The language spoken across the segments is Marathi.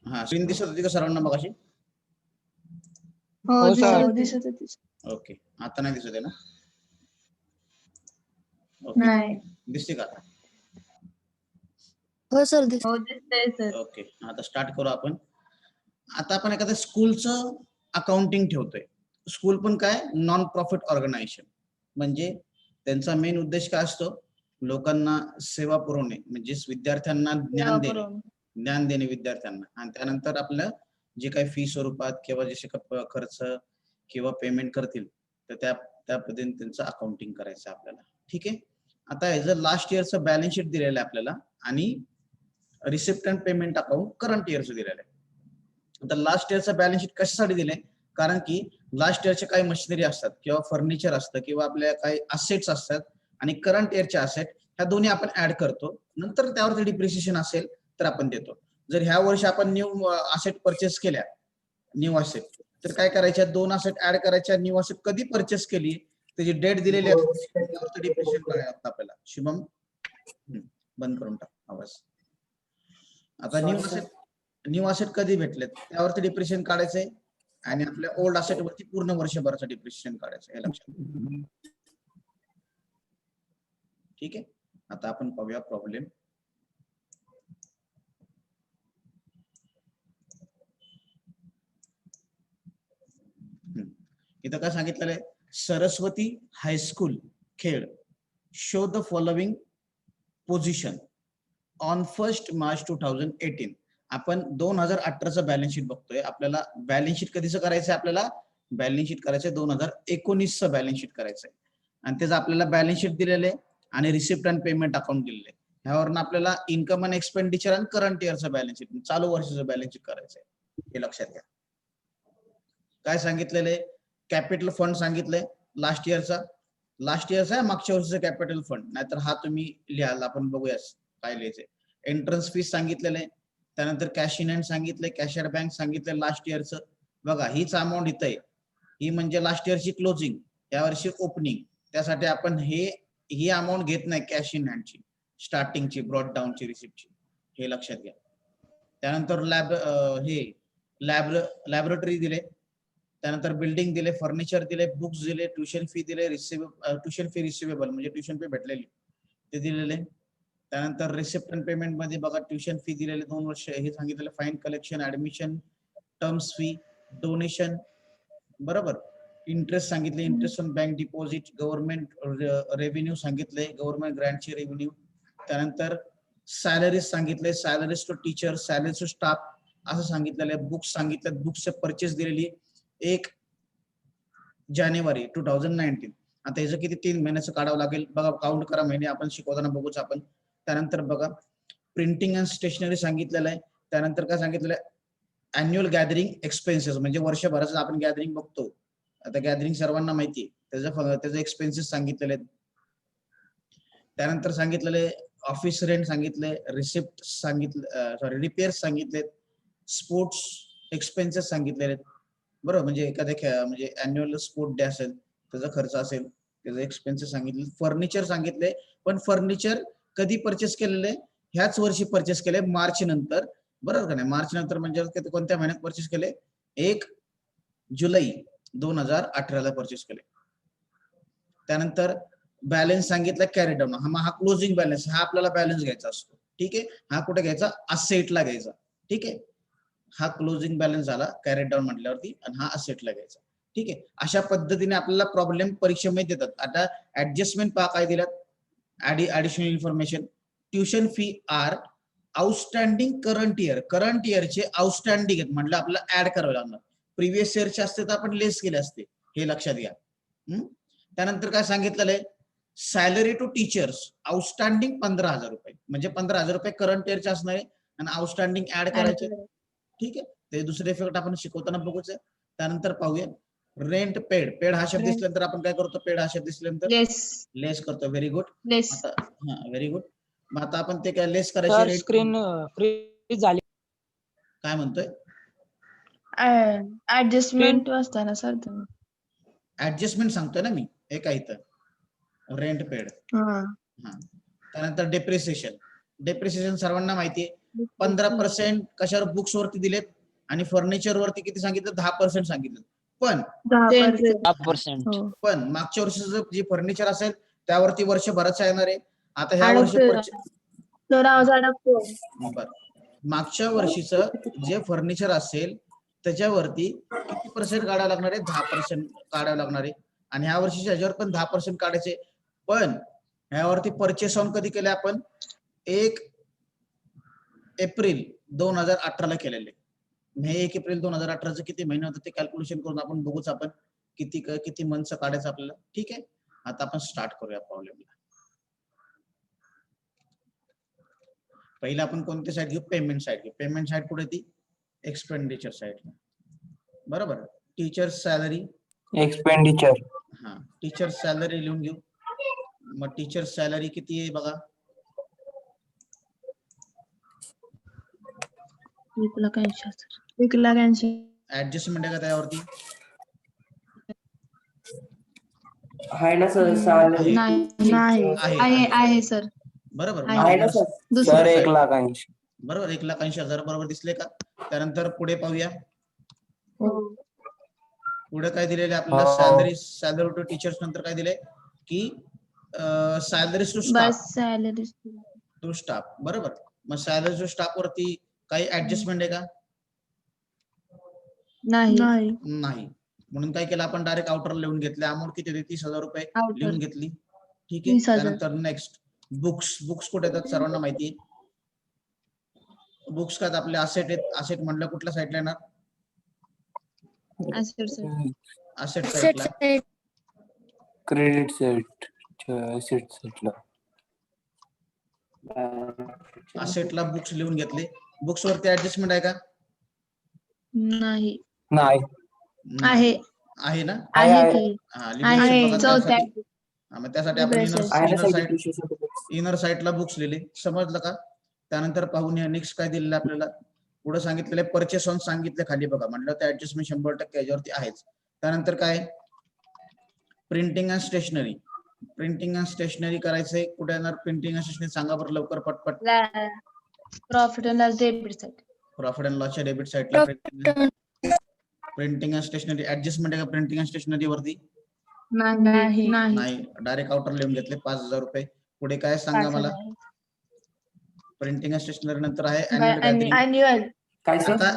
हा स्क्रीन दिसत होती का सर्वांना मगाशी? हो हो, दिसत सर. होती. दिसत होती. ओके, आता नाही दिसत आहे ना? ओके, नाही. दिसते का आता? हो सर दिसत. हो दिसतंय सर. ओके, आता स्टार्ट करू आपण. आता आपण एखाद्या स्कूलचं अकाउंटिंग ठेवतोय. स्कूल पण काय नॉन प्रॉफिट ऑर्गनायझेशन, म्हणजे त्यांचा मेन उद्देश काय असतो? लोकांना सेवा पुरवणे, म्हणजे विद्यार्थ्यांना ज्ञान देणे विद्यार्थ्यांना, आणि त्यानंतर आपलं जे काही फी स्वरूपात किंवा जसे खर्च किंवा पेमेंट करतील तर त्या पद्धतीने त्यांचं अकाउंटिंग करायचं आपल्याला. ठीक आहे. आता ॲज अ लास्ट इयरचं बॅलन्स शीट दिलेलं आहे आपल्याला आणि receipt and payment account current इयरचं दिलेलं आहे. आता लास्ट इयरचं बॅलन्स शीट कशासाठी दिलंय? कारण की लास्ट इयरचे काही मशिनरी असतात किंवा फर्निचर असतं किंवा आपल्या काही असेट्स असतात आणि करंट इयरचे असेट ह्या दोन्ही आपण ऍड करतो. नंतर त्यावरती डिप्रिसिएशन असेल तर आपण देतो. जर ह्या वर्षी आपण न्यू असेट परचेस केल्या, न्यू असेट, तर काय करायच्या? 2 असेट ऍड करायच्या. न्यू असेट कधी परचेस केली त्याची डेट दिलेली असते, त्यावरती डिप्रिसिएशन करायला लागतं आपल्याला. शुभम बंद करून टाक आवाज. आता न्यू असेट कधी भेटलेत त्यावरती डिप्रिशिएशन काढायचंय आणि आपल्या ओल्ड असेट वरती पूर्ण वर्षभराचं डिप्रिशिएशन काढायचं, हे लक्षात. ठीक आहे. आता आपण पाहूया प्रॉब्लेम. इथं काय सांगितलेलं आहे? Saraswati high school Khed show the following position on 1 March 2018. आपण 2018चं बॅलन्स शीट बघतोय. आपल्याला बॅलन्स शीट कधीचं करायचंय? आपल्याला बॅलन्स शीट करायचंय 2019चं बॅलन्स शीट करायचंय आणि त्याचं आपल्याला बॅलन्स शीट दिलेलं आहे आणि रिसिप्ट अँड पेमेंट अकाउंट दिलेलं आहे. ह्यावरून आपल्याला इन्कम अँड एक्सपेंडिचर आणि करंट इयरचं बॅलन्स शीट, चालू वर्षाचं बॅलन्स शीट करायचंय, हे लक्षात घ्या. काय सांगितलेलं आहे? कॅपिटल फंड सांगितलंय लास्ट इयरचा आहे, मागच्या वर्षीचा कॅपिटल फंड, नाहीतर हा तुम्ही लिहाल, आपण बघूया काय लिहायचंय. एंट्रन्स फीस सांगितलेलं आहे. त्यानंतर कॅश इन हँड सांगितलंय, कॅशियर बँक सांगितलंय लास्ट इयरचं. बघा हीच अमाऊंट इथं आहे, ही म्हणजे लास्ट इयरची क्लोजिंग, यावर्षी ओपनिंग. त्यासाठी आपण ही अमाऊंट घेत नाही कॅश इन हँडची, स्टार्टिंगची, ब्रॉड डाऊनची, रिसिप्टची, हे लक्षात घ्या. त्यानंतर लॅबोरेटरी दिले, त्यानंतर बिल्डिंग दिले, फर्निचर दिले, बुक्स दिले, ट्युशन फी दिले, ट्युशन फी रिसिवेबल म्हणजे ट्युशन फी भेटलेली ते दिलेले. त्यानंतर रिसिप्ट अँड पेमेंट मध्ये बघा ट्युशन फी दिलेले 2 वर्ष, हे सांगितलेलं. Fine collection, admission, terms fee, donation, बरोबर. इंटरेस्ट सांगितले, interest on bank deposit, government revenue सांगितले, गव्हर्नमेंट ग्रँटचे रेव्हेन्यू. त्यानंतर सॅलरीज सांगितले, salaries to teacher, salaries to staff असं सांगितलेलं आहे. बुक्स सांगितले, बुक्सचे परचेस दिलेली 1 जानेवारी 2019. आता याचं किती 3 महिन्याचं काढावं लागेल बघा, काउंट करा महिने, आपण शिकवताना बघूच आपण. त्यानंतर बघा प्रिंटिंग अँड स्टेशनरी सांगितलेलं आहे. त्यानंतर काय सांगितलेलं आहे? अॅन्युअल गॅदरिंग एक्सपेन्सेस, म्हणजे वर्षभराचं आपण गॅदरिंग बघतो, आता गॅदरिंग सर्वांना माहिती आहे, त्याचे एक्सपेन्सेस सांगितलेले आहेत. त्यानंतर सांगितलेले ऑफिस रेंट सांगितले, रिसिप्ट सांगितले, रिपेअर्स सांगितलेत, स्पोर्ट्स एक्सपेन्सेस सांगितलेले आहेत, बरोबर. म्हणजे एखाद्या म्हणजे अॅन्युअल स्पोर्ट डे असेल त्याचा खर्च असेल, त्याचे एक्सपेन्सेस सांगितले. फर्निचर सांगितले, पण फर्निचर कधी परचेस केलेले? ह्याच वर्षी परचेस केले, मार्च नंतर, बरोबर का नाही? मार्च नंतर म्हणजे कोणत्या महिन्यात परचेस केले? 1 जुलै 2018ला परचेस केले. त्यानंतर बॅलन्स सांगितलं कॅरी डाऊन, हा क्लोजिंग बॅलन्स, हा आपल्याला बॅलन्स घ्यायचा असतो. ठीक आहे. हा कुठे घ्यायचा? असेटला घ्यायचा. ठीक आहे. हा क्लोजिंग बॅलन्स झाला कॅरी डाऊन म्हटल्यावरती, आणि हा असेटला घ्यायचा. ठीक आहे. अशा पद्धतीने आपल्याला प्रॉब्लेम परीक्षेमध्ये देतात. आता ऍडजस्टमेंट पहा काय दिल्यात, additional information. Tuition fee are outstanding current इयरचे आउटस्टँडिंग आहेत म्हटलं आपल्याला ऍड करावं लागणार. प्रिव्हियस इयरचे असते तर आपण लेस केले असते, हे लक्षात घ्या. त्यानंतर काय सांगितलेलं आहे? सॅलरी टू टीचर्स आउटस्टँडिंग 15,000 रुपये, म्हणजे 15,000 रुपये करंट इयरचे असणार आहे आणि आउटस्टँडिंग ऍड करायचे. ठीक आहे. ते दुसरे इफेक्ट आपण शिकवताना बघूच. त्यानंतर पाहूया रेंट पेड हा शब्द दिसल्यानंतर आपण काय करतो? पेड हा शब्द दिसल्यानंतर लेस करतो. Very good. Very good. मग आता आपण ते काय लेस करायचे? स्क्रीन फ्रीज झाली. काय म्हणतोय? ऍडजस्टमेंट वाचता ना सर तुम्ही? ऍडजस्टमेंट सांगतोय ना मी, हे काय इथं रेंट पेड. हा, त्यानंतर डेप्रिसिएशन सर्वांना माहिती आहे 15% कशावर बुक्स वरती दिलेत आणि फर्निचर वरती किती सांगितलं 10% सांगितलं. पण 10%. 10%. हो. पण मागच्या वर्षीचं जे फर्निचर असेल त्यावरती वर्षभराचा येणार आहे. आता ह्या वर्षी बर मागच्या वर्षीचं जे फर्निचर असेल त्याच्यावरती किती पर्सेंट काढावं लागणार आहे 10% काढावं लागणार आहे आणि ह्या वर्षीच्या ह्याच्यावर पण 10% काढायचे. पण ह्यावरती परचेस ऑन कधी केले आपण 1 एप्रिल 2018 ला केलेले. हे 1 एप्रिल 2018 किती महिने होते ते कॅल्क्युलेशन करून आपण बघूच आपण किती मंथचं काढायचं आपल्याला. ठीक आहे, आता आपण स्टार्ट करूया प्रॉब्लेमला. पहिला आपण कोणती साईड घेऊ पेमेंट साईड घेऊ. पेमेंट साईड कुठे ती एक्सपेंडिचर साईडला. बरोबर टीचर सॅलरी एक्सपेंडिचर हा टीचर सॅलरी लिहून घेऊ. मग टीचर सॅलरी किती आहे बघा 1,80,000. ऍडजस्टमेंट आहे का त्यावरती आहे ना सर सॅलरी आहे सर. बरोबर आहे. आहे ना सर दुसरं सर side. 1,80,000 बरोबर 1,80,000 बरोबर दिसले का. त्यानंतर पुढे पाहूया पुढे काय दिलेले आपल्याला हो. सॅलरी टू टीचर्स नंतर काय दिले की salaries to bus staff salary. बरोबर. मग सॅलरी टू स्टाफ वरती काही ऍडजस्टमेंट आहे का नाही. नाही. म्हणून काय केलं आपण डायरेक्ट आउटर लिहून घेतले. अमाऊंट किती होती 30,000 रुपये Outer. लिहून घेतली. ठीक आहे 30,000. त्यानंतर नेक्स्ट बुक्स कुठे येतात सर्वांना माहिती आहे. बुक्स काय आपले असेट आहेत. असेट म्हणलं कुठल्या साईडला येणार असेट साईडला. क्रेडिट सेट सेट सेटला असेटला बुक्स लिहून घेतले. बुक्स वरती ऍडजस्टमेंट आहे का नाही. नाही आहे. आहे ना. आहे की. हा आहे. लिमिटेशन बघा चौथ्या. त्यासाठी. मग त्यासाठी आपण आहे ना सर इनर साईडला बुक्स लिहिले. समजलं का. त्यानंतर पाहून या नेक्स्ट काय दिलेलं आपल्याला पुढे सांगितलेले परचेस ऑन सांगितले खाली बघा म्हटलं तर ऍडजस्टमेंट 100% याच्यावरती आहेच. त्यानंतर काय प्रिंटिंग अँड स्टेशनरी करायचंय. कुठे येणार प्रिंटिंग अँड स्टेशनरी सांगा बरं लवकर पटपट. Profit and loss debit side. Profit and लॉसच्या डेबिट साईडला प्रिंटिंग अँड स्टेशनरी ऍडजस्टमेंट आहे का प्रिंटिंग अँड स्टेशनरी वरती नाही. नाही. डायरेक्ट आउटर लिहून घेतले 5,000 रुपये. पुढे काय सांगा मला प्रिंटिंग अँड स्टेशनरी नंतर आहे अॅन्युअल गॅदरिंग. अॅन्युअल. काय सर आता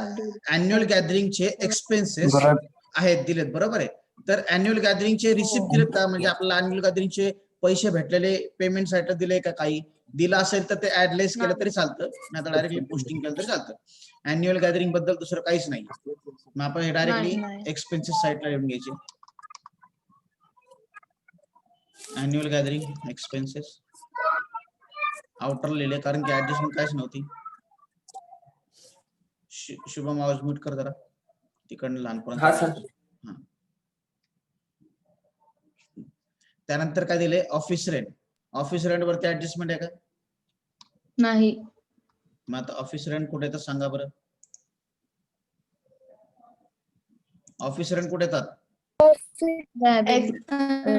अॅन्युअल गॅदरिंगचे एक्सपेन्सेस आहेत दिलेत बरोबर आहे. तर अॅन्युअल गॅदरिंगचे रिसिप्ट दिलेत का म्हणजे आपल्याला अॅन्युअल गॅदरिंगचे पैसे भेटलेले पेमेंट साईडला दिले का काही दिलं असेल तर ते ऍडलेस केलं तरी चालतं नाही तर डायरेक्टली पोस्टिंग केलं तरी चालतं. अॅन्युअल गॅदरिंग बद्दल दुसरं काहीच नाही. मग आपण हे डायरेक्टली एक्सपेन्सेस साईडला लिहून घ्यायचे. अॅन्युअल गॅदरिंग एक्सपेन्सेस आउटर लिहिले कारण की ऍडजस्टमेंट काहीच नव्हती. शुभम आवाज म्यूट कर जरा तिकडनं लहानपण. हा सर. त्यानंतर काय दिले ऑफिस रेंट वरती ऍडजस्टमेंट आहे का नाही. मग आता ऑफिस रेंट कुठे येतात सांगा बरं. ऑफिस रेंट कुठे येतात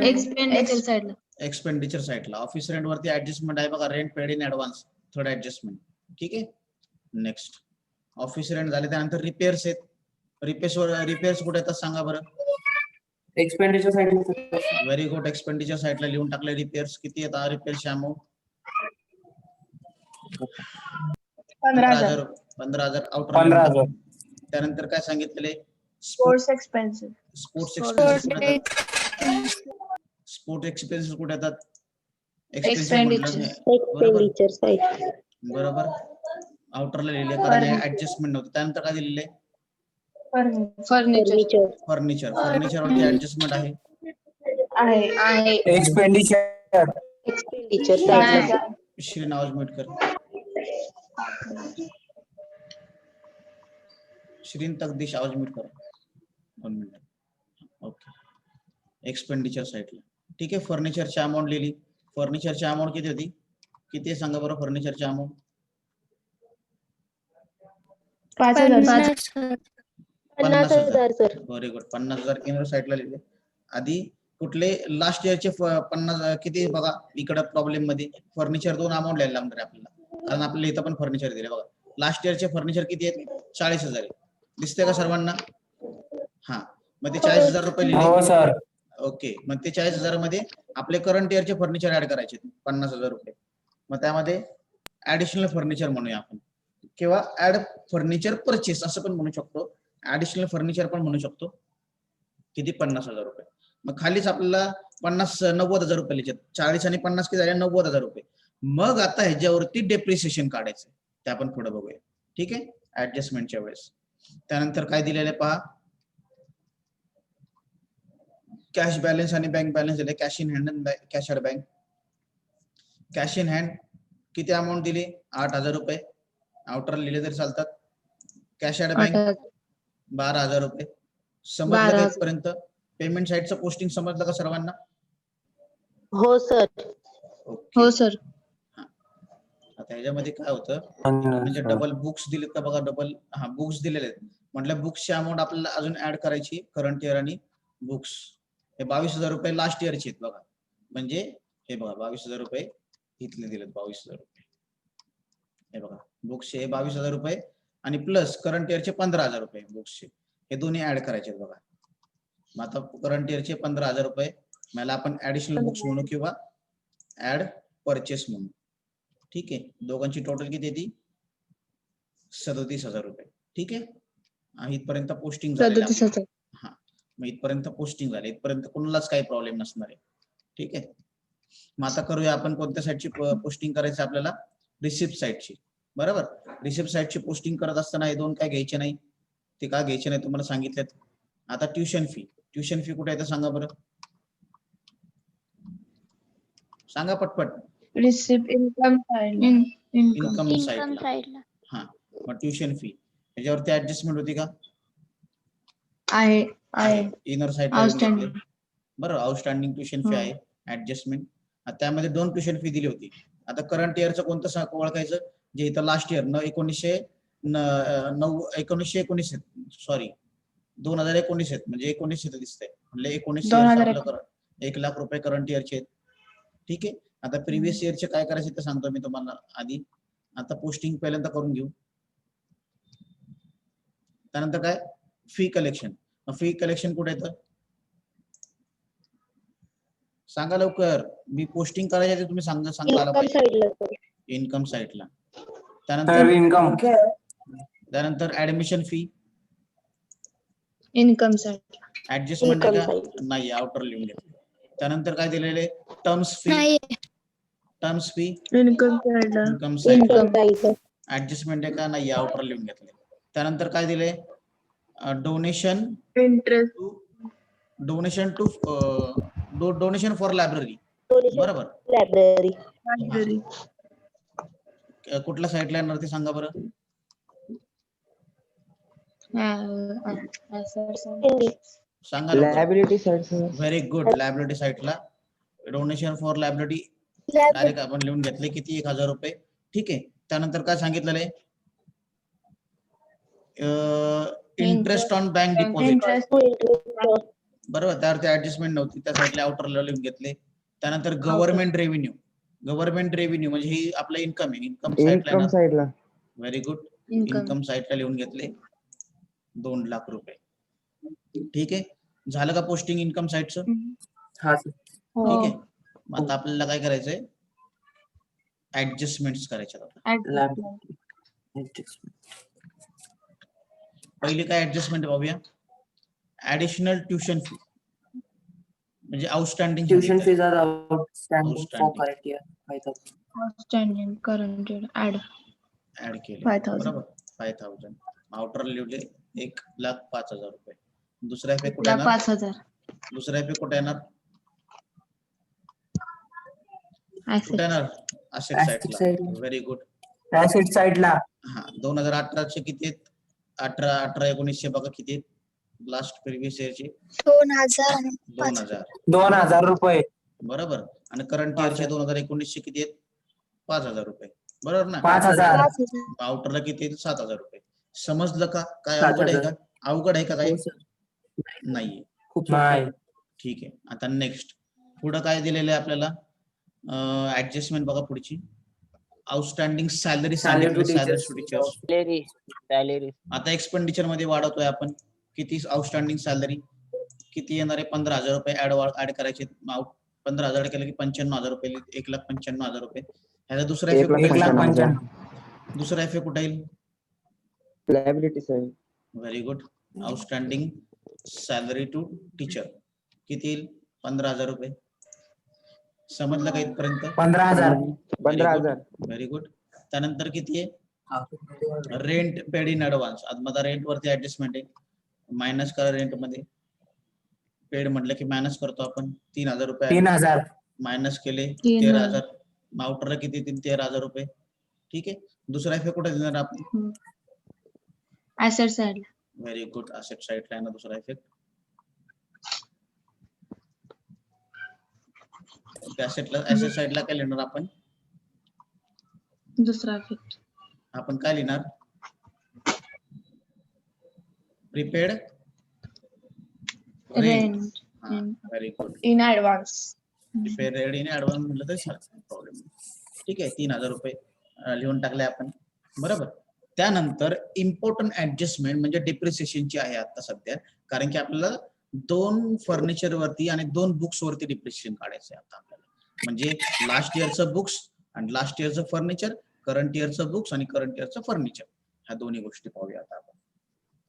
एक्सपेंडिचर साईडला. एक्सपेंडिचर साईडला. ऑफिस रेंट वरती ऍडजस्टमेंट आहे बघा rent paid in advance third adjustment. ठीक आहे नेक्स्ट ऑफिस रेंट झाले. त्यानंतर रिपेअर्स आहेत. रिपेअर्स कुठे येतात सांगा बरं. Expenditure side very good. Expenditure साईडला लिहून टाकले. रिपेअर्स किती येतात रिपेअर्सची अमाऊंट 15,000 आउटर. 15,000 त्यानंतर काय सांगितलेले स्पोर्ट्स एक्सपेन्सिव्ह. स्पोर्ट्स एक्सपेन्सेस कुठे येतात एक्सपेंडिचर साईड. बरोबर आउटरला लिहिले कारण ऍडजस्टमेंट नव्हतं. त्यानंतर काय दिलेले फर्निचर वरती ऍडजस्टमेंट आहे. एक्सपेंडिचर श्रीन आवाज म्यूट कर. श्रीन तकदीश आवाज म्यूट कर 1 मिनिट. ओके एक्सपेंडिचर साईडला. ठीक आहे फर्निचरची अमाऊंट लिहिली. फर्निचरची अमाऊंट किती होती किती आहे सांगा बरं फर्निचरची अमाऊंट 5,000. 50,000. व्हेरी गुड 50,000 इनर साईडला लिहिले. आधी कुठले लास्ट इयरचे 50 किती बघा इकडे प्रॉब्लेम मध्ये फर्निचर 2 अमाऊंट लिहायला लागणार आहे आपल्याला, कारण आपल्याला इथं पण फर्निचर दिले बघा. लास्ट इयरचे फर्निचर किती आहेत? 40,000 आहे. दिसतंय का सर्वांना? हा, मग ते 40,000 रुपये लिहिले. हो सर. ओके, मग ते 40,000 मध्ये आपले करंट इयरचे फर्निचर ऍड करायचे 50,000 रुपये. मग त्यामध्ये ऍडिशनल फर्निचर म्हणूया आपण, किंवा ऍड फर्निचर परचेस असं पण म्हणू शकतो, ऍडिशनल फर्निचर पण म्हणू शकतो. किती? 50,000 रुपये. मग खालीच आपल्याला 90,000 रुपये लिहायचे. 40 आणि 50 किती झाले? 90,000 रुपये. मग आता ह्याच्यावरती डेप्रिसिएशन काढायचं, ते आपण पुढे बघूया. ठीक आहे, ऍडजस्टमेंटच्या वेळेस. त्यानंतर काय दिलेलं आहे पहा, कॅश बॅलन्स आणि बँक बॅलन्स दिले. कॅश इन हँड आणि cash at bank. Cash in hand किती अमाऊंट दिली? 8,000 रुपये. आउटर लिहिले तरी चालतात. कॅश ॲट बँक 12,000 रुपये. समजलं का 12,000. इथपर्यंत? पेमेंट साईडचं पोस्टिंग समजलं का सर्वांना? हो सर. ओके. हो सर. आता ह्याच्यामध्ये काय होतं, म्हणजे डबल बुक्स दिलेत का बघा, डबल बुक्स दिलेले आहेत. म्हटलं बुक्सची अमाऊंट आपल्याला अजून ऍड करायची, करंट इयर आणि बुक्स. हे 22,000 रुपये लास्ट इयरचे आहेत बघा, म्हणजे हे बघा 22,000 रुपये इथले दिलेत, 22,000 रुपये. हे बघा बुक्सचे 22,000 रुपये आणि प्लस करंट इयरचे 15,000 रुपये बुक्सचे, हे दोन्ही ऍड करायचे आहेत बघा. मग आता करंट इयरचे 15,000 रुपये मला आपण ऍडिशनल बुक्स म्हणू किंवा ऍड परचेस म्हणू. ठीक आहे, दोघांची टोटल किती येते? 37,000 रुपये. ठीक आहे, इथपर्यंत पोस्टिंग झाले. 37,000. हा, मग इथपर्यंत पोस्टिंग झाले, इथपर्यंत कोणालाच काही प्रॉब्लेम नसणार आहे. ठीक आहे, मग आता करूया आपण कोणत्या साईडची पोस्टिंग करायची आपल्याला? रिसिप्ट साईडची. बरोबर, रिसिप्ट साईडची पोस्टिंग करत असताना हे दोन काय घ्यायचे नाही. ते का घ्यायचे नाही तुम्हाला सांगितलेत. आता ट्युशन फी, ट्युशन फी कुठे आहे तर सांगा बरं, सांगा पटपट. रिसिप्ट इन्कम इन्कम साईडला. हा, मग ट्युशन फी याच्यावरती ऍडजस्टमेंट होती का? आहे. इनर साईडला आउटस्टँडिंग. बरोबर, आउटस्टँडिंग ट्युशन फी आहे, ऍडजस्टमेंट. त्यामध्ये 2 ट्युशन फी दिली होती. आता करंट इयरचं कोणतं ओळखायचं? जे इथं लास्ट इयर 1919 सॉरी 2019 आहेत, म्हणजे 19 इथं दिसतंय, म्हणजे 19 1 लाख रुपये करंट इयरचे आहेत. ठीक आहे, आता प्रिव्हियस इयरचे काय करायचे ते सांगतो मी तुम्हाला आधी. आता पोस्टिंग पहिल्यांदा करून घेऊ. त्यानंतर काय? Fee collection. फी कलेक्शन कुठे येतं सांगा लवकर, मी पोस्टिंग करायचे ते तुम्ही सांगायला पाहिजे. इन्कम साईडला. त्यानंतर admission fee, income side. Adjustment आहे का? नाही, आउटर लिहून घेतलं. त्यानंतर काय दिलेले? Terms fee. Terms fee income side. Adjustment आहे का? नाही, आउटर लिहून घेतले. त्यानंतर काय दिले? Donation interest. Donation for library. बरोबर, लायब्ररी. कुठल्या साईडला येणार ते सांगा बरं. सांगा liability side. Very good, liability साईडला डोनेशन फॉर लायब्ररी डायरेक्ट आपण लिहून घेतले. किती? 1,000 रुपये. ठीक आहे, त्यानंतर काय सांगितलेलं आहे? Interest on bank deposit. बरोबर, त्यावरती ऍडजस्टमेंट नव्हती, त्या साईडला आउटर लिहून घेतले. त्यानंतर गव्हर्नमेंट रेव्हेन्यू. गव्हर्नमेंट रेव्हेन्यू म्हणजे ही आपलं इन्कम आहे, इन्कम साईडला. व्हेरी गुड, इन्कम साईडला लिहून घेतले 2 लाख रुपये. ठीक आहे, झालं का पोस्टिंग इन्कम साईडचं? ठीक आहे, मग आता आपल्याला काय करायचंय? ऍडजस्टमेंट करायचे. पहिली काय ऍडजस्टमेंट पाहूया? ऍडिशनल ट्युशन फी, म्हणजे outstanding tuition fees are outstanding current add केले. 5,000. बरोबर, 5,000. आउटर लिहिले 1,05,000 रुपये. दुसरा इफेक्ट कुठे येणार? 5,000. दुसरा इफेक्ट कुठे येणार? कुठे येणार? असेट साईडला. व्हेरी गुड, ऍसेट साइडला. हा. 2018चे किती आहेत? 19 बघा किती आहेत लास्ट प्रिव्हियस इयरचे? 2,000 रुपये. बरोबर, आणि करंट इयरचे 2019चे किती आहेत? 5,000 रुपये. बरोबर ना? 5,000. आउटरला किती आहेत? 7,000 रुपये. समजलं का? काय अवघड आहे का? अवघड आहे का काही? नाहीये. नाही. ठीक आहे. आता नेक्स्ट पुढं काय दिलेलं आहे आपल्याला? ऍडजस्टमेंट बघा पुढची. आउटस्टँडिंग सॅलरी सांगितलं, सॅलरी टू टीचर्स. सॅलरी आता एक्सपेंडिचर मध्ये वाढवतोय आपण. किती आउटस्टँडिंग सॅलरी किती येणार आहे? 15,000 रुपये ऍड करायचे. 15,000 केलं की 95,000 रुपये, 1,95,000 रुपये. ह्याचा दुसरा इफेक्ट कुठे येईल? 1,95,000. दुसरा इफेक्ट कुठे येईल? Liability side. Very good. Outstanding salary to teacher किती येईल? 15,000 रुपये. समजलं का इथपर्यंत? 15,000. Very good. त्यानंतर किती आहे? Rent paid in advance. आता रेंट वरती ऍडजस्टमेंट आहे. मायनस करा रेंट मध्ये. पेड म्हटलं की मायनस करतो आपण. 3,000 रुपये 3,000. मायनस केले 3,000. 13,000. आउटरला किती येतील? 13,000 रुपये. ठीक आहे. दुसरा इफेक्ट कुठे देणार आपण? Asset side. Very good. Asset साइडला आहे ना दुसरा इफेक्ट. ऍसेट साइडला काय लिहिणार आपण? दुसरा इफेक्ट. आपण काय लिहिणार? Prepaid rent very good. In advance. Prepaid in advance म्हटलं तरी चालेल, प्रॉब्लेम. ठीक आहे. 3,000 रुपये लिहून टाकले आपण. बरोबर. त्यानंतर इम्पॉर्टंट ऍडजस्टमेंट म्हणजे डिप्रिसिएशनची आहे आता सध्या, कारण की आपल्याला 2 फर्निचर वरती आणि 2 बुक्स वरती डिप्रिसिएशन काढायचं आहे आता आपल्याला. म्हणजे लास्ट इयरचं बुक्स आणि लास्ट इयरचं फर्निचर, करंट इयरचं बुक्स आणि करंट इयरचं फर्निचर, ह्या दोन्ही गोष्टी पाहूया आता आपण.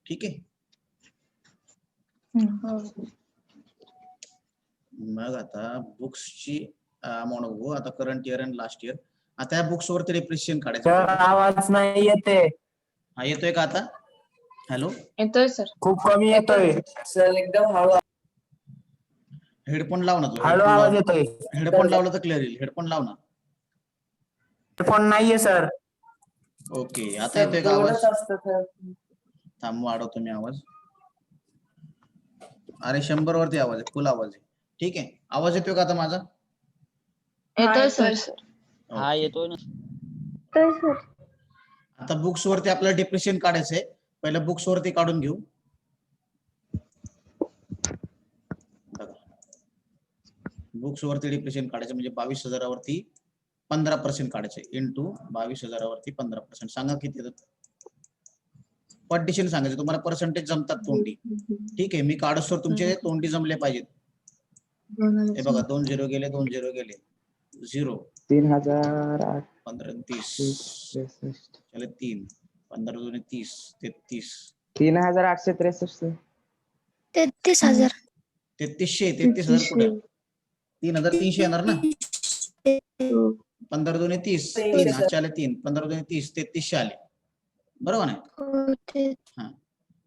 ठीक आहे. मग आता बुक्सची अमाऊंट बघू. आता करंट इयर आणि लास्ट इयर. आता या बुक्स वरती डिप्रिसिएशन काढायचं. आवाज नाही येते. हा येतोय का आता? हॅलो, येतोय सर. खूप कमी येतोय सर. एकदम हळू हेडफोन लाव ना तू. हळू आवाज येतोय. हेडफोन लावलं तर क्लिअर येईल. हेडफोन लाव ना. फोन नाहीये सर. ओके. आता येतोय का आवाज? थांब वाढवतो मी आवाज. अरे 100 वरती आवाज आहे, फुल आवाज आहे. ठीक आहे. आवाज येतोय का आता माझा? येतोय सर. हा येतोय ना. आता बुक्स वरती आपल्याला डिप्रिसिएशन काढायचंय. पहिलं बुक्स वरती काढून घेऊ. बुक्स वरती डिप्रिसिएशन काढायचं म्हणजे 22,000 वरती 15% काढायचे. इंटू 22,000 वरती 15%. सांगा किती येतात? पार्टिशन सांगायचं. तुम्हाला पर्सेंटेज जमतात तोंडी. ठीक आहे. मी काढतो सर, तुमचे तोंडी जमले पाहिजेत. हे बघा 2 0 गेले, 2 0 गेले, 0. 3,008. 15 30 चले 3 15 2 30 33 3,863. 33,000. 3300 कुठे? 3,300 येणार ना. 15 2 30 3 चले 3 15 2 30 3300 आले. बरोबर नाही? हा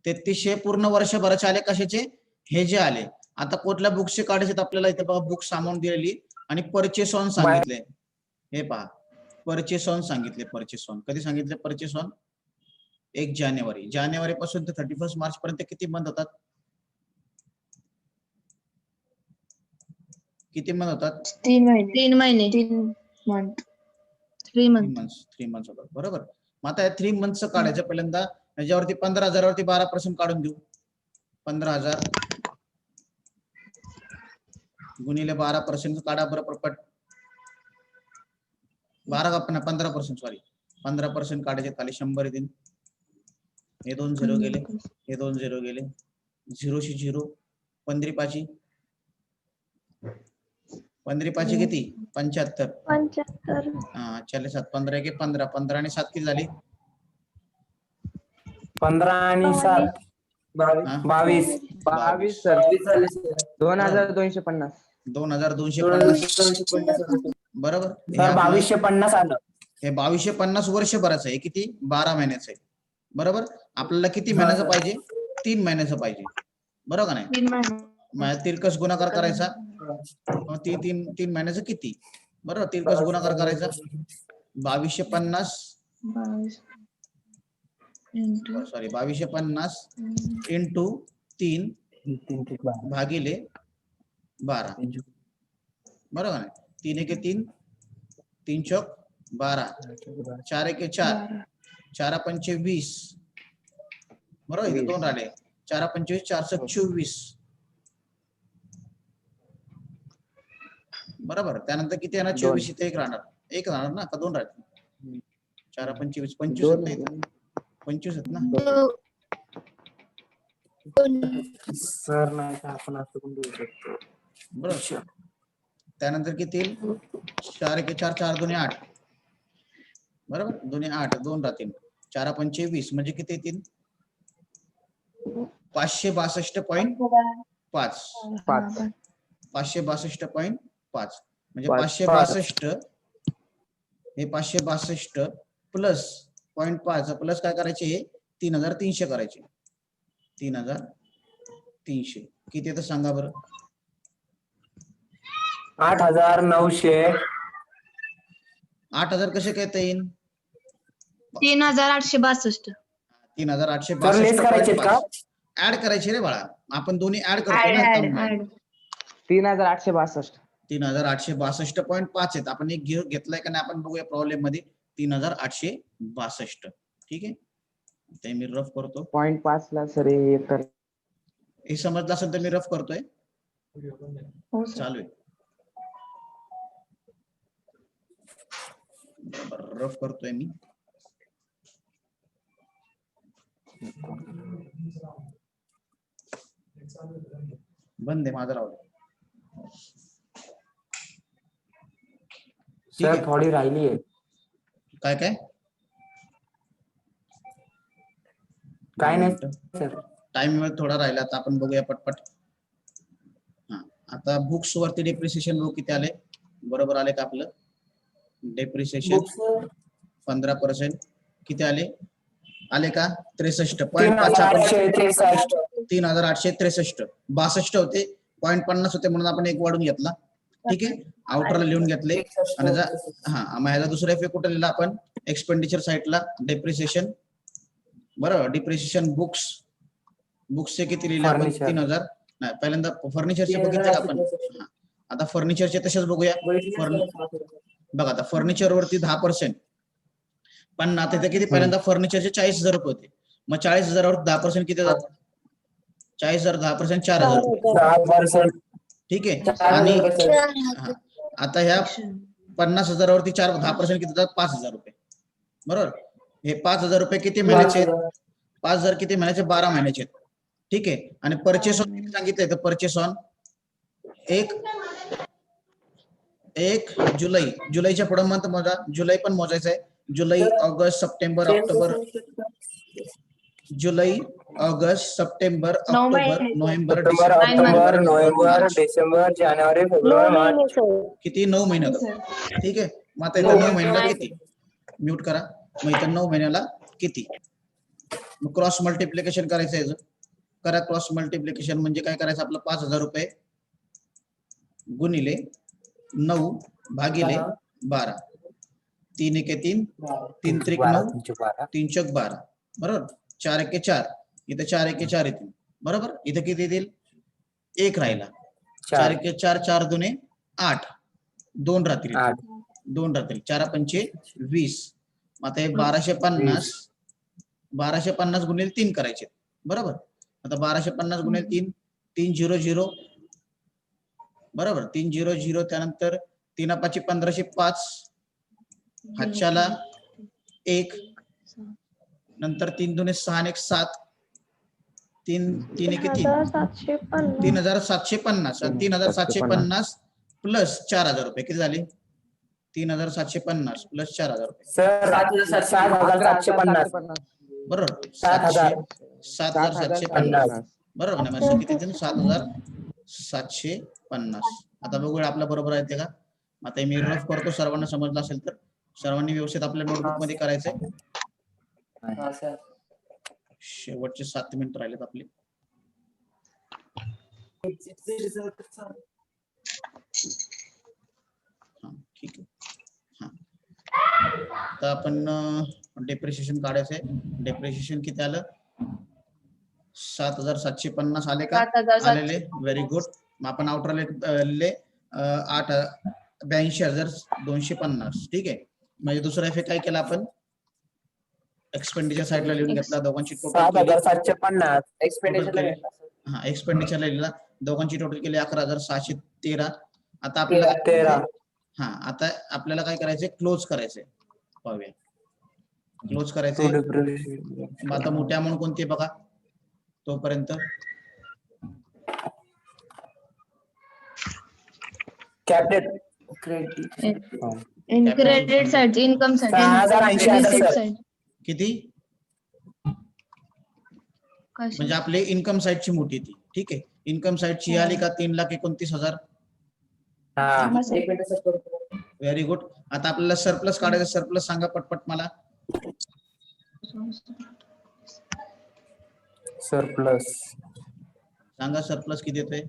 3300 पूर्ण वर्षभराचे आले. कशाचे? हे जे आले. आता कुठल्या बुक्सचे काढायचे आपल्याला? इथे बघा बुक्स अमाऊंट दिलेली आणि परचेस ऑन सांगितले. हे पहा परचेस ऑन सांगितले. परचेस ऑन कधी सांगितले? परचेस ऑन 1 जानेवारी. जानेवारी पासून ते 31 मार्च पर्यंत किती मंथ होतात? किती मंथ होतात? 3 महिने. 3 मंथ्स होतात. बरोबर. मग आता 3 मंथचं काढायचं. पहिल्यांदा याच्यावरती 15,000 वरती 12% काढून देऊ. 15,000 गुणिले 12% काढा बरं पटपट. 15% सॉरी 15% काढायचे. खाली 100 येतील. हे 2 0 गेले, हे 2 0 गेले. 0 शी 0. 15 पाची 15 किती? 75. हा चले 7 15 के 15 15 आणि 7 किती झाली? 15 आणि 7 22 सर. 2,250. 2,250 बरोबर. सर 2,250 आलं. हे 2,250 वर्षभराचं आहे. किती? 12 महिन्याचं आहे. बरोबर. आपल्याला किती महिन्याचं पाहिजे? 3 महिन्याचं पाहिजे. बरोबर नाही? 3 महिने. तिरकस गुणाकार करायचा. 3 महिन्याचं किती? बरोबर. तिरकस गुणाकार करायचा. 2,250 सॉरी 2,250 इंटू 3 भागिले 12. बरोबर आहे. 3 एके 3 3 चौक 12 4 एके 4 4 पंचे 20. बरोबर. इथे 2 राहिले. 4 25 4 24. बरोबर. त्यानंतर किती येणार? 24 इथे एक राहणार ना, का 2 राहतील? 4 25 25 आहेत ना इथं? 25 आहेत ना. सर नाही तर आपण असं पण देऊ शकतो. बरोबर. त्यानंतर किती येईल? 4 1 4 4 2 8. बरोबर. 2 8 2 राहतील. 4 5 20 म्हणजे किती येतील? 562.5. 562.5 म्हणजे 562 हे 562 प्लस 0.5 प्लस काय करायचे? हे 3300 करायचे. 3300 किती येतं सांगा बरं? 8,900. 8000 कसे कहता येईल? 3,862. 3,862. लेस करायचे का? ऍड करायचे रे बाळा. आपण दोन्ही ऍड करतो ना. 3,862. 3,862.5 आहेत. आपण एक घेतलाय का नाही आपण बघूया प्रॉब्लेम मध्ये. 3,862. ठीक आहे. ते मी रफ करतो. 0.5 ला सर हे कर. हे समजलं असेल तर मी रफ करतोय. हो सर. चालू आहे. रफ करतोय मी. बंद आहे माझा राहू. ठीक सर आहे. थोडी राहिली आहे. काय काय नाही सर. टाइम थोडा राहिला आता आपण बघूया पटपट. हा आता बुक्स वरती डेप्रिसिएशन बघू किती आले. बरोबर आले का आपलं? डेप्रिसिएशन 15% किती आले? आले का? 63.5. 3,863. 62 होते. 0.50 होते म्हणून आपण एक वाढून घेतला. ठीक आहे. आउटरला लिहून घेतले. आणि ह्याचा दुसरा इफेक्ट कुठे लिहिला आपण? एक्सपेंडिचर साईडला डेप्रिसिएशन. बरोबर. डिप्रिसिएशन बुक्सचे किती लिहिले आपण? 3,000. नाही पहिल्यांदा फर्निचरचे बघितले का आपण? आता फर्निचरचे तसेच बघूया. बघा आता फर्निचर वरती 10%. पण आता इथे किती? पहिल्यांदा फर्निचरचे 40,000 रुपये होते. मग 40,000 वर 10% किती जातात? 40,000 10% 4,000 रुपये. 10%. ठीक आहे. आणि आता ह्या 50,000 वरती 10% किती जातात? 5,000 रुपये. बरोबर. हे 5,000 रुपये किती महिन्याचे आहेत? 5,000 किती महिन्याचे? 12 महिन्याचे आहेत. ठीक आहे. आणि परचेस ऑन किती सांगितलंय? तर परचेस ऑन 1 जुलैच्या पुढे मंथ मोजा. जुलै पण मोजायचं आहे. जुलै ऑगस्ट सप्टेंबर ऑक्टोबर. जुलै ऑगस्ट सप्टेंबर ऑक्टोबर नोव्हेंबर ऑक्टोबर नोव्हेंबर डिसेंबर जानेवारी फेब्रुवारी मार्च. किती? 9 महिने. ठीक आहे. मग आता इथं 9 महिन्याला किती? म्यूट करा. मग इथं 9 महिन्याला किती? मग क्रॉस मल्टिप्लिकेशन करायचं आहे. करा क्रॉस मल्टिप्लिकेशन. म्हणजे काय करायचं आपलं? 5,000 रुपये गुणिले 9 भागिले 12. 3 1 3 3 3 9 3 चौक 12. बरोबर. 4 1 4 इथे 4 1 4 येतील. बरोबर. इथे किती येतील? 1 राहिला. 4 1 4 4 2 8. 2 राहतील. 2 राहतील. 4 5 20. आता हे 1250 गुणिले 3 करायचे. बरोबर. आता 1250 गुणिले 3 3 0 0. बरोबर. 3 0 0. त्यानंतर 3 5 1505. हातच्याला 1. नंतर 3 2 6 1 7. 3 3 1 3. 3,750. 3,750 प्लस 4,000 रुपये किती झाले? 3,750 प्लस 4,000 रुपये. सर 7,750. बरोबर. 7,750. बरोबर ना. मग किती? 7,750. आता बघूया आपल्या बरोबर आहे ते का? आता मी रफ करतो. सर्वांना समजलं असेल तर सर्वांनी व्यवस्थित आपल्या नोटबुक मध्ये करायचंय. शेवटचे 7 मिनिट राहिलेत आपले. ठीक आहे. तर आपण डेप्रिसिएशन काढायचंय. डेप्रिसिएशन किती आलं? 7,750 आले का? आलेले. Very good. आपण आउटरले लिहिले 82,250. ठीक आहे. म्हणजे दुसरा इफेक्ट काय केला आपण? एक्सपेंडिचर साईडला लिहून घेतला. दोघांची टोटल 7,750 एक्सपेंडिचरला लिहिला. दोघांची टोटल केली 11,613. आता आपल्याला काय 13. करायचंय? हा, आता आपल्याला काय करायचंय? क्लोज करायचंय. पाहूया, क्लोज करायचंय. मग आता मोठी अमाऊंट कोणती आहे बघा तोपर्यंत. Capital credit side, income side, 6,080 हजार रिसिप्ट सर. साइड. किती? म्हणजे आपले इन्कम साइडची मोठी ती. ठीक आहे, इन्कम साइडची आली का 3,29,000. Very good. आता आपल्याला सरप्लस काढायचं. सरप्लस सांगा पटपट मला. सरप्लस सांगा सरप्लस किती येतोय?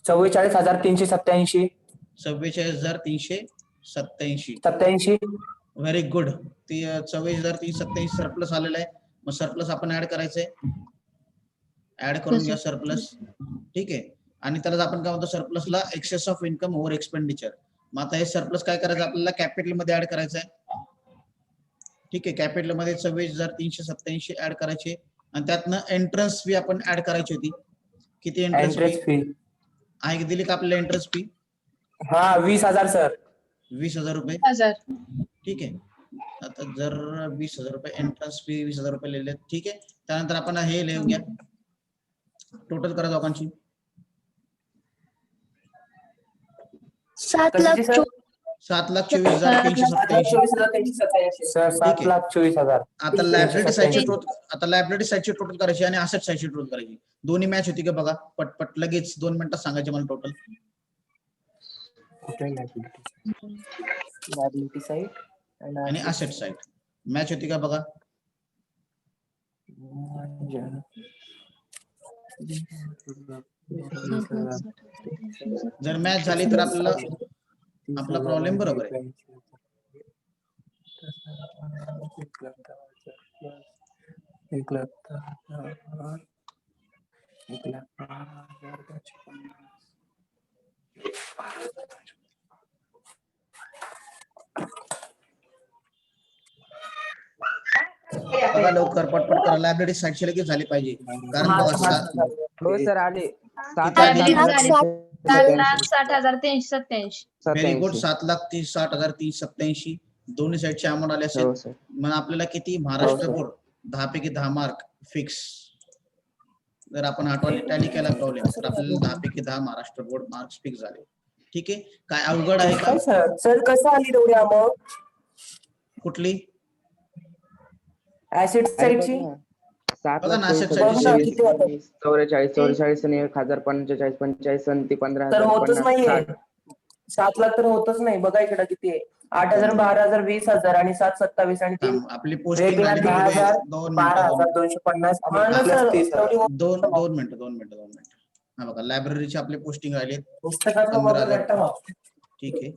44,387. 44,387. Very good. ती 44,387 सरप्लस आलेला आहे. मग सरप्लस आपण ऍड करायचंय. ऍड करून घ्या सरप्लस. ठीक आहे, आणि त्यालाच आपण काय म्हणतो? सरप्लसला excess of income over expenditure. मग आता हे सरप्लस काय करायचं? आपल्याला कॅपिटल मध्ये ऍड करायचं आहे. ठीक आहे, कॅपिटल मध्ये 44,387 ऍड करायचे आणि त्यातनं एंट्रन्स फी आपण ऍड करायची होती. किती एंट्रन्स फी आहे? दिली का आपल्याला एंट्रन्स फी? 20,000 सर. 20,000 रुपये. ठीक आहे, आता जर 20,000 रुपये एंट्रन्स फी 20,000 रुपये लिहिले. ठीक आहे, त्यानंतर आपण हे लिहून घ्या. टोटल करा दोघांची. 7,24,387. सर 7,24,000. आता लायबिलिटी साइडची टोटल करायची आणि असेट साइडची टोटल करायची. दोन्ही मॅच होती का बघा पटपट, लगेच 2 मिनिटात सांगायचे मला टोटल. लायबिलिटी साइड आणि असेट साइड मॅच होती का बघा. जर मॅच झाली तर आपल्याला आपला प्रॉब्लेम बरोबर आहे. बघा लवकर पटपट करा. लायबिलिटी साइडची लगेच झाली पाहिजे, कारण बघा हो सर आले. किती आली? 7,60,387. Very good. 7,60,387 दोन्ही साईडचे अमाऊंट आले असेल. हो सर. मग आपल्याला किती? महाराष्ट्र बोर्ड 10 पैकी 10 मार्क फिक्स. जर आपण आठवणी टॅली केला प्रॉब्लेम तर आपल्याला 10 पैकी 10 महाराष्ट्र बोर्ड मार्क्स फिक्स झाले. ठीक आहे, काय अवघड आहे का? सर कसं आली तेवढी अमाऊंट? कुठली? ऍसिड साइडची. 7,44,44 आणि 1,045 45 आणि ती 15,050. 7 लाख तर होतच नाही. बघा इकडे किती आहे? 8,000 12,000 20,000 आणि 7 27 आणि 3 आपली पोस्टिंग 1,10,000 2 12,250. 2 मिनिटं. हा बघा, लायब्ररीची आपली पोस्टिंग राहिली 15,000. ठीक आहे,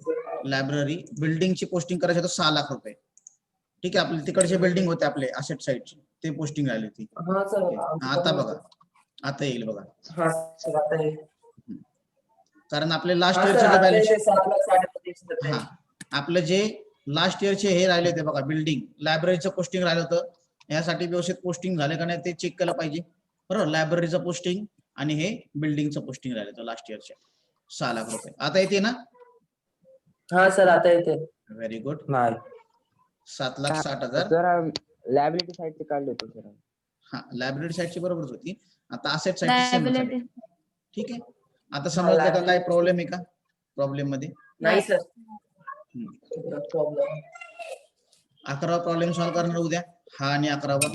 लायब्ररी बिल्डिंगची पोस्टिंग करायची तर 6 लाख रुपये. ठीक आहे, आपले तिकडचे बिल्डिंग होते आपले असेट साइडची, ते पोस्टिंग राहिली होती. आता बघा, आता येईल बघा. कारण आपले लास्ट इयरचे बॅलन्स, हा आपलं जे लास्ट इयरचे हे राहिले होते बघा, बिल्डिंग लायब्ररीचं पोस्टिंग राहिलं होतं. यासाठी व्यवस्थित पोस्टिंग झाले का नाही ते चेक केलं पाहिजे, बरोबर. लायब्ररीचं पोस्टिंग आणि हे बिल्डिंगचं पोस्टिंग राहिलं होतं लास्ट इयरच्या 6 लाख रुपये. आता येते ना? हा सर आता येते. Very good. नाही 7,60,000. जरा लायबिलिटी साइडचे काढले होते सर. हा, लायब्ररी साइडची बरोबरच होती. आता असेट साइडची. ठीक आहे, आता समजलं का काय प्रॉब्लेम आहे का प्रॉब्लेम मध्ये? नाही सर. 11वा प्रॉब्लेम सॉल्व्ह करणार उद्या. हा आणि 11वा.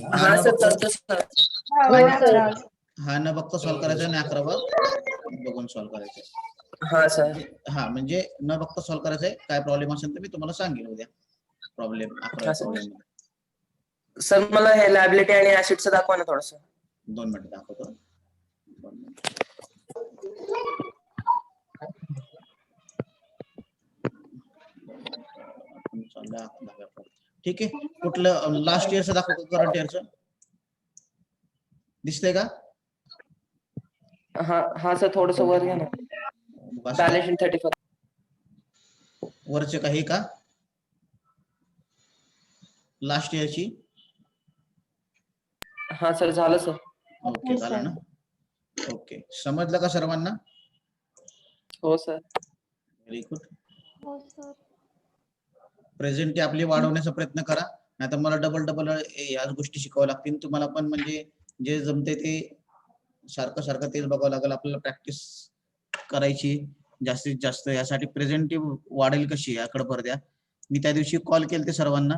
हा न बघता सॉल्व्ह करायचा आणि 11वा बघून सॉल्व्ह करायचं. हा सर. हा म्हणजे न बघता सॉल्व्ह करायचंय. काय प्रॉब्लेम असेल तर मी तुम्हाला सांगेन उद्या. Problem 11वा problem. सर मला हे लायबिलिटी आणि ऍसेटचं दाखवा ना थोडंसं. 2 मिनिटं दाखवतो. ठीक आहे, कुठलं लास्ट इयरचं दाखवतो, करंट इयरचं दिसतंय का? हा सर थोडंसं वर घ्या ना. बॅलन्स शीट 34 वरचे काही का लास्ट इयरची? हा सर झालं सर. ओके झालं ना. ओके, समजलं का सर्वांना? हो सर. Very good. प्रेझेंटी आपली वाढवण्याचा प्रयत्न करा, नाहीतर मला डबल याच गोष्टी शिकाव्या लागतील तुम्हाला पण. म्हणजे जे जमते ते सारखं सारखं तेच बघावं लागेल आपल्याला, प्रॅक्टिस करायची जास्तीत जास्त. यासाठी प्रेझेंटी वाढेल कशी याकडे भर द्या. मी त्या दिवशी कॉल केले ते सर्वांना,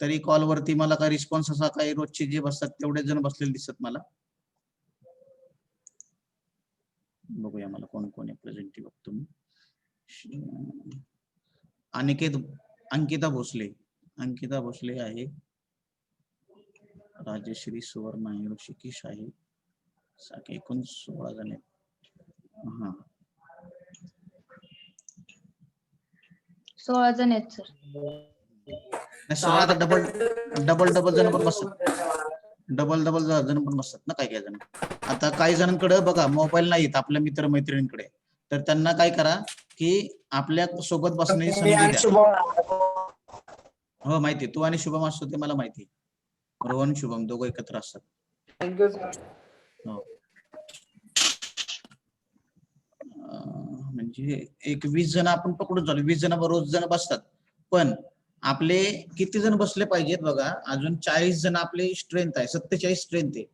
तरी कॉलवरती मला काही रिस्पॉन्स असा काही रोजचे जे बसतात तेवढेच जण बसलेले दिसत मला. बघूया मला कोण कोण आहे प्रेझेंटी बघतो मी. अंकिता भोसले आहे, राजश्री सुवर्ण आहे, ऋषिकेश आहे, एकूण 16 जण आहेत. हा 16 जण आहेत सर. 16 तर डबल जण पण बसतात, डबल जण पण बसतात ना काही जण. आता काही जणांकडे बघा मोबाईल नाहीत आपल्या मित्र मैत्रिणींकडे, तर त्यांना काय करा की आपल्या सोबत बसण्याची संधी द्या. हो माहिती, तू आणि शुभम असतो ते मला माहिती. रोहन शुभम दोघं एकत्र असतात. Thank you sir. हो. म्हणजे एक 20 जण आपण पकडून चालू, 20 जण रोज जण बसतात. पण आपले किती जण बसले पाहिजेत बघा, अजून 40 जण आपले स्ट्रेंथ आहे, 47 स्ट्रेंथ आहे.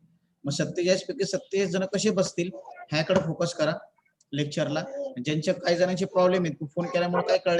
मग 47 पैकी 27 जण कसे बसतील ह्याकडे फोकस करा लेक्चरला. ज्यांच्या काही जणांचे प्रॉब्लेम आहेत, फोन केल्यामुळे काय कळलं